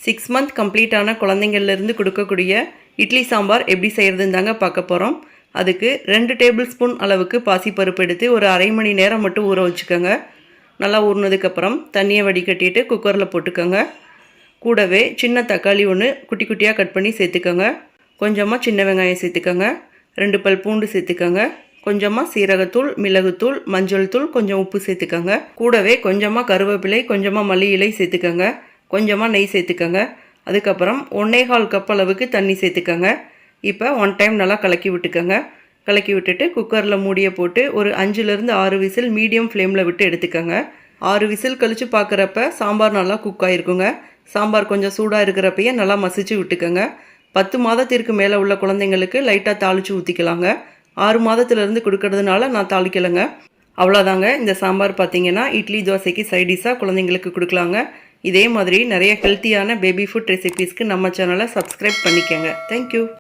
6 month complete ஆன குழந்தைங்கள்லேருந்து கொடுக்கக்கூடிய இட்லி சாம்பார் எப்படி செய்கிறதுன்னு தாங்க பார்க்க போகிறோம். அதுக்கு 2 டேபிள் ஸ்பூன் அளவுக்கு பாசிப்பருப்பு எடுத்து ஒரு அரை மணி நேரம் மட்டும் ஊற வச்சுக்கோங்க. நல்லா ஊறினதுக்கப்புறம் தண்ணியை வடிகட்டிட்டு குக்கரில் போட்டுக்கோங்க. கூடவே சின்ன தக்காளி ஒன்று குட்டி குட்டியாக கட் பண்ணி சேர்த்துக்கோங்க. கொஞ்சமாக சின்ன வெங்காயம் சேர்த்துக்கோங்க. 2 பல் பூண்டு சேர்த்துக்கோங்க. கொஞ்சமாக சீரகத்தூள், மிளகுத்தூள், மஞ்சள் தூள், கொஞ்சம் உப்பு சேர்த்துக்கோங்க. கூடவே கொஞ்சமாக கருவேப்பிலை, கொஞ்சமாக மல்லி இலை சேர்த்துக்கோங்க. கொஞ்சமாக நெய் சேர்த்துக்கோங்க. அதுக்கப்புறம் 1.25 கப் அளவுக்கு தண்ணி சேர்த்துக்கோங்க. இப்போ 1 டைம் நல்லா கலக்கி விட்டுக்கோங்க. கலக்கி விட்டுட்டு குக்கரில் மூடியை போட்டு ஒரு 5லேருந்து 6 விசில் மீடியம் ஃப்ளேமில் விட்டு எடுத்துக்கோங்க. 6 விசில் கழித்து பார்க்குறப்ப சாம்பார் நல்லா குக் ஆகிருக்குங்க. சாம்பார் கொஞ்சம் சூடாக இருக்கிறப்பயே நல்லா மசிச்சு விட்டுக்கோங்க. 10 மாதத்திற்கு மேலே உள்ள குழந்தைங்களுக்கு லைட்டாக தாளித்து ஊற்றிக்கலாங்க. 6 மாதத்துலேருந்து கொடுக்கறதுனால நான் தாளிக்கலைங்க. அவ்வளோதாங்க. இந்த சாம்பார் பார்த்திங்கன்னா இட்லி தோசைக்கு சைடிஷாக குழந்தைங்களுக்கு கொடுக்கலாங்க. இதே மாதிரி நிறைய ஹெல்த்தியான பேபி ஃபுட் ரெசிபீஸ்க்கு நம்ம சேனலை சப்ஸ்கிரைப் பண்ணிக்கோங்க. தேங்க்யூ.